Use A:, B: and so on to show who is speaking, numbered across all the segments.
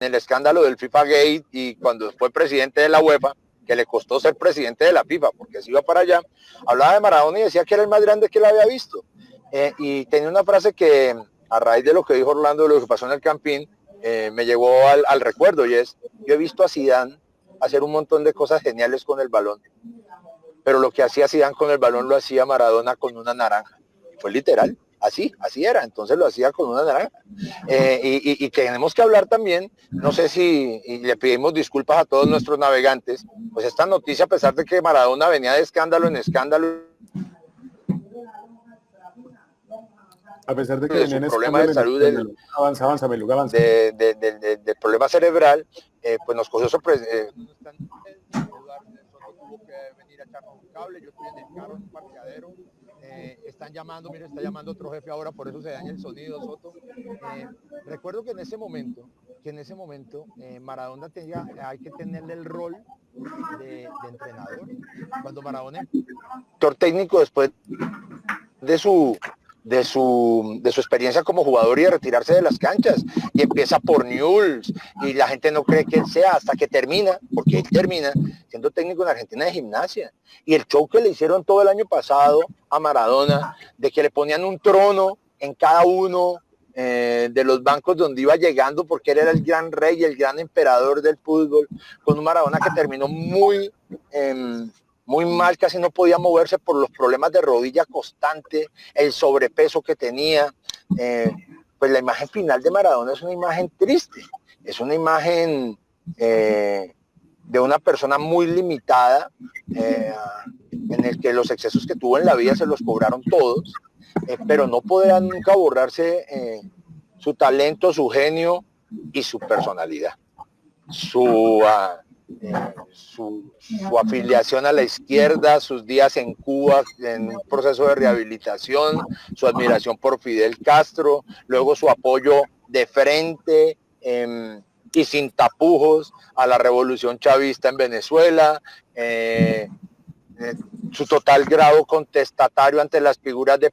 A: el escándalo del FIFA Gate y cuando fue presidente de la UEFA, que le costó ser presidente de la FIFA porque se iba para allá, hablaba de Maradona y decía que era el más grande que él había visto. Y tenía una frase que a raíz de lo que dijo Orlando, de lo que pasó en el Campín, me llegó al recuerdo, y es: yo he visto a Zidane hacer un montón de cosas geniales con el balón, pero lo que hacía Zidane con el balón lo hacía Maradona con una naranja. Fue literal, así era, entonces lo hacía con una naranja. Y tenemos que hablar también, no sé si, y le pedimos disculpas a todos nuestros navegantes, pues esta noticia, a pesar de que Maradona venía de escándalo en escándalo,
B: a pesar de que
A: de su
B: venían
A: problema de salud,
B: avanza, Meluga, avanza.
A: del problema cerebral, pues nos cogió sorpresa. Soto tuvo que venir a echarnos un cable, yo estoy en el carro, en un parqueadero, están llamando, mire, está llamando otro jefe ahora, por eso se daña el sonido, Soto. Recuerdo que en ese momento, Maradona hay que tenerle el rol de entrenador. Cuando Maradona, director técnico, después de su experiencia como jugador y de retirarse de las canchas, y empieza por Newell's y la gente no cree que él sea hasta que termina, porque él termina siendo técnico en Argentina de Gimnasia. Y el show que le hicieron todo el año pasado a Maradona, de que le ponían un trono en cada uno de los bancos donde iba llegando, porque él era el gran rey, el gran emperador del fútbol, con un Maradona que terminó muy mal, casi no podía moverse por los problemas de rodilla constante, el sobrepeso que tenía. Pues la imagen final de Maradona es una imagen triste, es una imagen de una persona muy limitada, en el que los excesos que tuvo en la vida se los cobraron todos, pero no podrá nunca borrarse su talento, su genio y su personalidad, su afiliación a la izquierda, sus días en Cuba en un proceso de rehabilitación, su admiración por Fidel Castro, luego su apoyo de frente y sin tapujos a la revolución chavista en Venezuela, su total grado contestatario ante las figuras de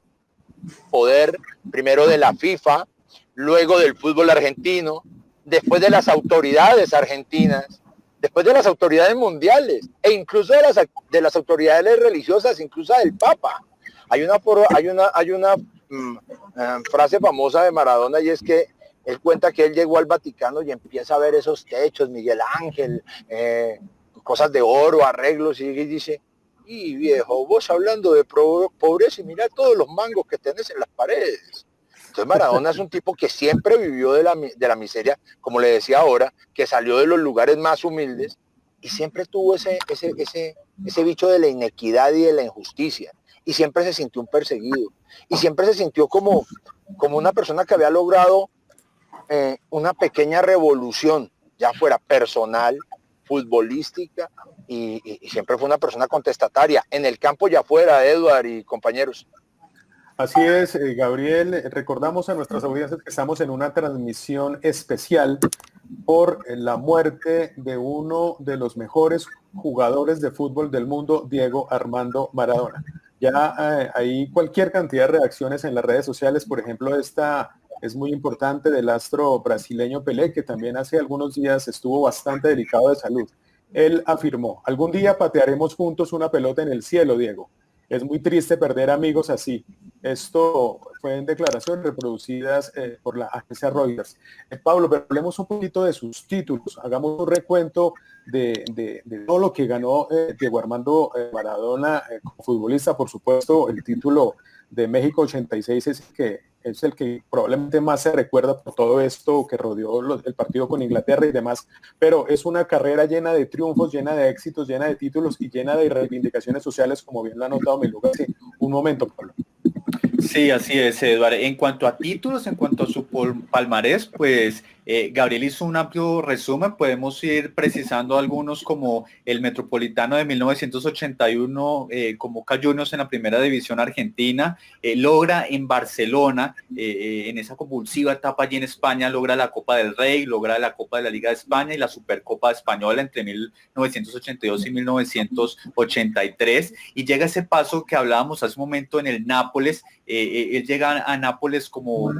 A: poder, primero de la FIFA, luego del fútbol argentino, después de las autoridades argentinas, después de las autoridades mundiales e incluso de las autoridades religiosas, incluso del Papa. Hay una frase famosa de Maradona, y es que él cuenta que él llegó al Vaticano y empieza a ver esos techos, Miguel Ángel, cosas de oro, arreglos, y dice: y viejo, vos hablando de pobreza y mira todos los mangos que tenés en las paredes. Entonces Maradona es un tipo que siempre vivió de la miseria, como le decía ahora, que salió de los lugares más humildes y siempre tuvo ese bicho de la inequidad y de la injusticia, y siempre se sintió un perseguido, y siempre se sintió como una persona que había logrado una pequeña revolución, ya fuera personal, futbolística, y siempre fue una persona contestataria, en el campo y afuera, Edward y compañeros.
B: Así es, Gabriel. Recordamos a nuestras audiencias que estamos en una transmisión especial por la muerte de uno de los mejores jugadores de fútbol del mundo, Diego Armando Maradona. Ya hay cualquier cantidad de reacciones en las redes sociales, por ejemplo, esta es muy importante, del astro brasileño Pelé, que también hace algunos días estuvo bastante delicado de salud. Él afirmó: algún día patearemos juntos una pelota en el cielo, Diego. Es muy triste perder amigos así. Esto fue en declaraciones reproducidas por la agencia Reuters. Pablo, pero hablemos un poquito de sus títulos. Hagamos un recuento de todo lo que ganó Diego Armando Maradona como futbolista. Por supuesto, el título de México 86 es el que probablemente más se recuerda por todo esto que rodeó el partido con Inglaterra y demás, pero es una carrera llena de triunfos, llena de éxitos, llena de títulos y llena de reivindicaciones sociales, como bien lo ha notado Meluga hace un momento, Pablo.
C: Sí, así es, Eduardo. En cuanto a títulos, en cuanto a su palmarés, pues Gabriel hizo un amplio resumen. Podemos ir precisando algunos, como el Metropolitano de 1981, con Boca Juniors en la primera división argentina. Logra en Barcelona, en esa convulsiva etapa allí en España, logra la Copa del Rey, logra la Copa de la Liga de España y la Supercopa Española entre 1982 y 1983. Y llega ese paso que hablábamos hace un momento en el Nápoles. Él llega a Nápoles como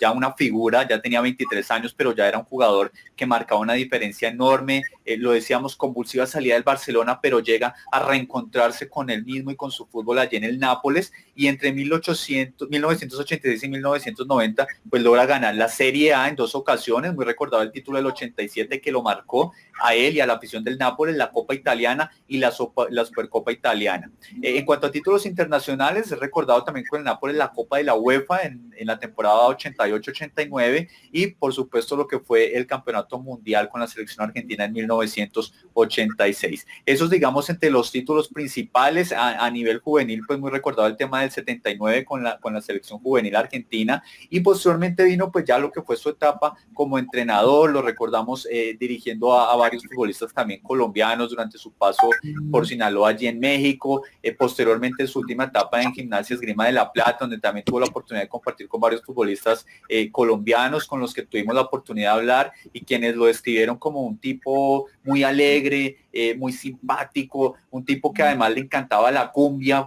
C: ya una figura, ya tenía 23 años, años, pero ya era un jugador que marcaba una diferencia enorme. Lo decíamos, convulsiva salida del Barcelona, pero llega a reencontrarse con él mismo y con su fútbol allí en el Nápoles, y entre 1986 y 1990 pues logra ganar la Serie A en 2 ocasiones, muy recordado el título del 87 que lo marcó a él y a la afición del Nápoles, la Copa Italiana y la Supercopa Italiana. En cuanto a títulos internacionales, he recordado también con el Nápoles la Copa de la UEFA en la temporada 88-89 y por supuesto lo que fue el Campeonato Mundial con la selección argentina en 1986. Esos, digamos, entre los títulos principales. A nivel juvenil, pues muy recordado el tema del 79 con la selección juvenil argentina, y posteriormente vino pues ya lo que fue su etapa como entrenador. Lo recordamos dirigiendo a varios futbolistas también colombianos durante su paso por Sinaloa allí en México, posteriormente su última etapa en Gimnasia Esgrima de La Plata, donde también tuvo la oportunidad de compartir con varios futbolistas colombianos con los que tuvimos la oportunidad de hablar y quienes lo describieron como un tipo muy alegre, muy simpático, un tipo que además le encantaba la cumbia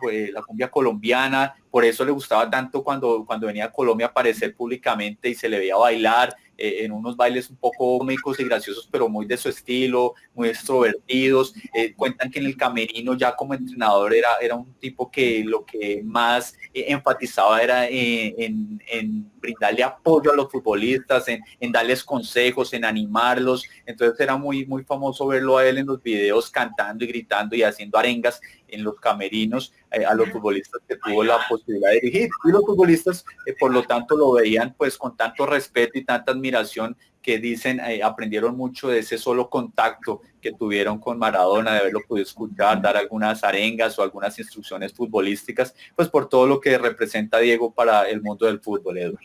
C: colombiana. Por eso le gustaba tanto cuando venía a Colombia a aparecer públicamente y se le veía bailar en unos bailes un poco cómicos y graciosos, pero muy de su estilo, muy extrovertidos. Cuentan que en el camerino ya como entrenador era un tipo que lo que más enfatizaba era en brindarle apoyo a los futbolistas, en darles consejos, en animarlos. Entonces era muy, muy famoso verlo a él en los videos cantando y gritando y haciendo arengas en los camerinos a los futbolistas que tuvo la posibilidad de dirigir, y los futbolistas por lo tanto lo veían pues con tanto respeto y tanta admiración que dicen aprendieron mucho de ese solo contacto que tuvieron con Maradona, de haberlo podido escuchar, dar algunas arengas o algunas instrucciones futbolísticas, pues por todo lo que representa Diego para el mundo del fútbol, Eduardo.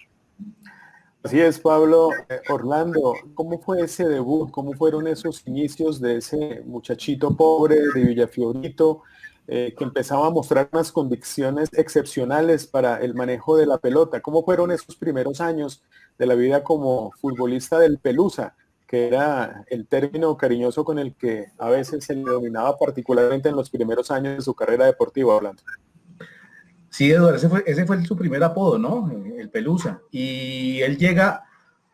B: Así es, Pablo. Orlando, ¿cómo fue ese debut? ¿Cómo fueron esos inicios de ese muchachito pobre de Villafiorito que empezaba a mostrar unas convicciones excepcionales para el manejo de la pelota? ¿Cómo fueron esos primeros años de la vida como futbolista del Pelusa, que era el término cariñoso con el que a veces se le denominaba particularmente en los primeros años de su carrera deportiva, Orlando?
D: Sí, Eduardo, ese fue su primer apodo, ¿no? El Pelusa. Y él llega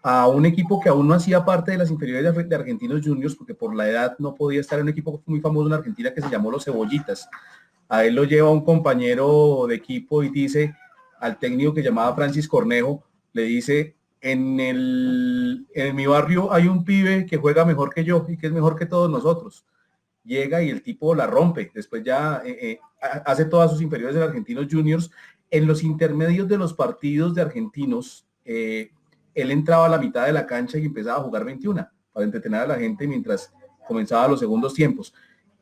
D: a un equipo que aún no hacía parte de las inferiores de Argentinos Juniors, porque por la edad no podía estar en un equipo muy famoso en Argentina que se llamó Los Cebollitas. A él lo lleva un compañero de equipo y dice al técnico que llamaba Francis Cornejo, le dice, en mi barrio hay un pibe que juega mejor que yo y que es mejor que todos nosotros. Llega y el tipo la rompe, después ya hace todas sus inferiores en Argentinos Juniors. En los intermedios de los partidos de Argentinos, él entraba a la mitad de la cancha y empezaba a jugar 21 para entretener a la gente mientras comenzaba los segundos tiempos.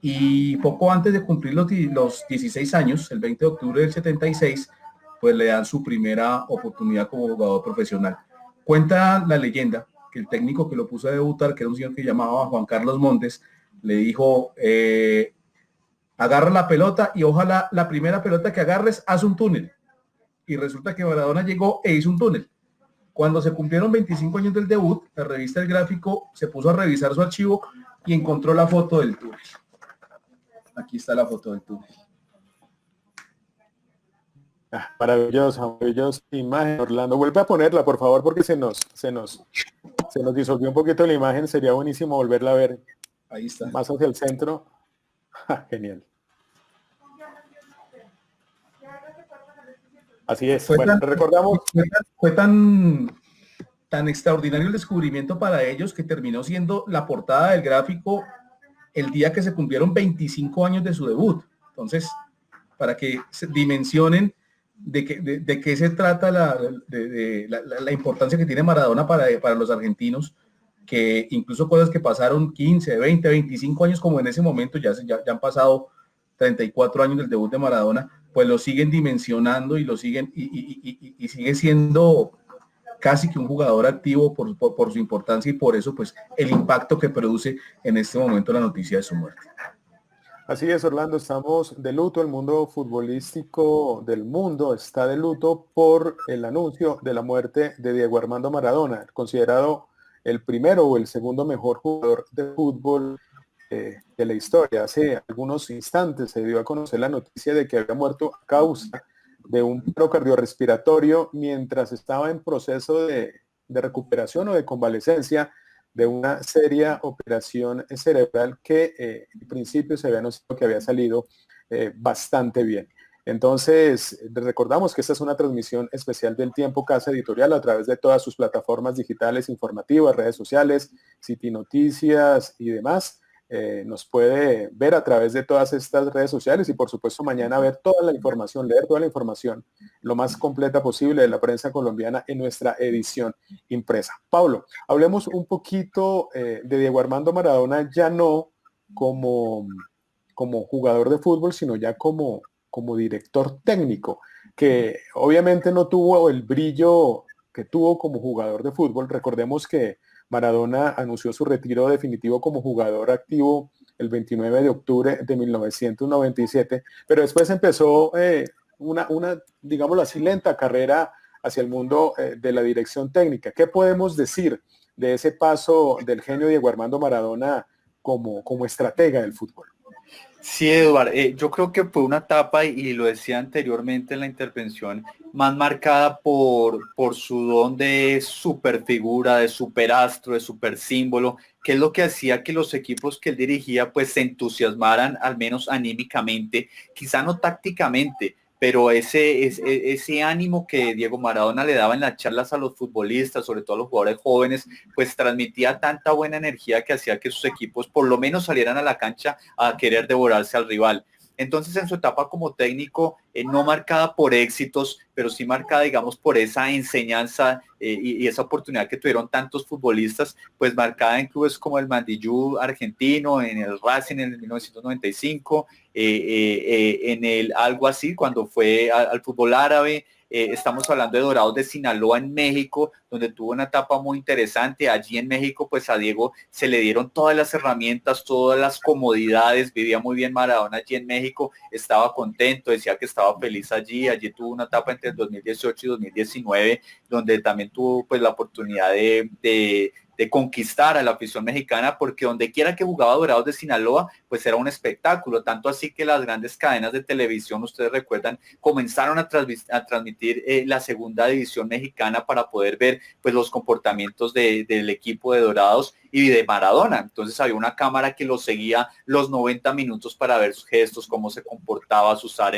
D: Y poco antes de cumplir los 16 años, el 20 de octubre del 76, pues le dan su primera oportunidad como jugador profesional. Cuenta la leyenda que el técnico que lo puso a debutar, que era un señor que llamaba Juan Carlos Montes, le dijo, agarra la pelota y ojalá la primera pelota que agarres, haz un túnel. Y resulta que Maradona llegó e hizo un túnel. Cuando se cumplieron 25 años del debut, la revista El Gráfico se puso a revisar su archivo y encontró la foto del túnel. Aquí está la foto del túnel.
B: Maravillosa imagen, Orlando. Vuelve a ponerla, por favor, porque se nos disolvió un poquito la imagen. Sería buenísimo volverla a ver.
D: Ahí está.
B: Más hacia el centro. Genial. Así es. Bueno, recordamos.
D: Fue tan extraordinario el descubrimiento para ellos que terminó siendo la portada del Gráfico el día que se cumplieron 25 años de su debut. Entonces, para que se dimensionen de qué se trata la importancia que tiene Maradona para los argentinos, que incluso cosas que pasaron 15, 20, 25 años como en ese momento, ya han pasado 34 años del debut de Maradona, pues lo siguen dimensionando y lo siguen y sigue siendo casi que un jugador activo por su importancia, y por eso pues el impacto que produce en este momento la noticia de su muerte.
B: Así es, Orlando, estamos de luto. El mundo futbolístico del mundo está de luto por el anuncio de la muerte de Diego Armando Maradona, considerado el primero o el segundo mejor jugador de fútbol de la historia. Hace algunos instantes se dio a conocer la noticia de que había muerto a causa de un paro cardiorrespiratorio mientras estaba en proceso de de recuperación o de convalecencia de una seria operación cerebral que en principio se había anunciado que había salido bastante bien. Entonces, recordamos que esta es una transmisión especial del Tiempo Casa Editorial a través de todas sus plataformas digitales informativas, redes sociales, City Noticias y demás. Nos puede ver a través de todas estas redes sociales y por supuesto mañana ver toda la información, leer toda la información lo más completa posible de la prensa colombiana en nuestra edición impresa. Pablo, hablemos un poquito de Diego Armando Maradona, ya no como jugador de fútbol, sino ya como director técnico, que obviamente no tuvo el brillo que tuvo como jugador de fútbol. Recordemos que Maradona anunció su retiro definitivo como jugador activo el 29 de octubre de 1997, pero después empezó una, digámoslo así, lenta carrera hacia el mundo de la dirección técnica. ¿Qué podemos decir de ese paso del genio Diego Armando Maradona como estratega del fútbol?
C: Sí, Eduard, yo creo que fue una etapa, y lo decía anteriormente en la intervención, más marcada por su don de superfigura, de superastro, de supersímbolo, que es lo que hacía que los equipos que él dirigía pues se entusiasmaran, al menos anímicamente, quizá no tácticamente, pero ese ánimo que Diego Maradona le daba en las charlas a los futbolistas, sobre todo a los jugadores jóvenes, pues transmitía tanta buena energía que hacía que sus equipos por lo menos salieran a la cancha a querer devorarse al rival. Entonces, en su etapa como técnico, no marcada por éxitos, pero sí marcada, digamos, por esa enseñanza y esa oportunidad que tuvieron tantos futbolistas, pues marcada en clubes como el Mandillú argentino, en el Racing en el 1995, en el algo así cuando fue al fútbol árabe. Estamos hablando de Dorados de Sinaloa en México, donde tuvo una etapa muy interesante. Allí en México, pues a Diego se le dieron todas las herramientas, todas las comodidades, vivía muy bien Maradona allí en México, estaba contento, decía que estaba feliz allí. Allí tuvo una etapa entre el 2018 y 2019, donde también tuvo pues la oportunidad de conquistar a la afición mexicana, porque donde quiera que jugaba Dorados de Sinaloa, pues era un espectáculo, tanto así que las grandes cadenas de televisión, ustedes recuerdan, comenzaron a transmitir la segunda división mexicana para poder ver pues los comportamientos del equipo de Dorados y de Maradona. Entonces había una cámara que lo seguía los 90 minutos para ver sus gestos, cómo se comportaba, sus áreas.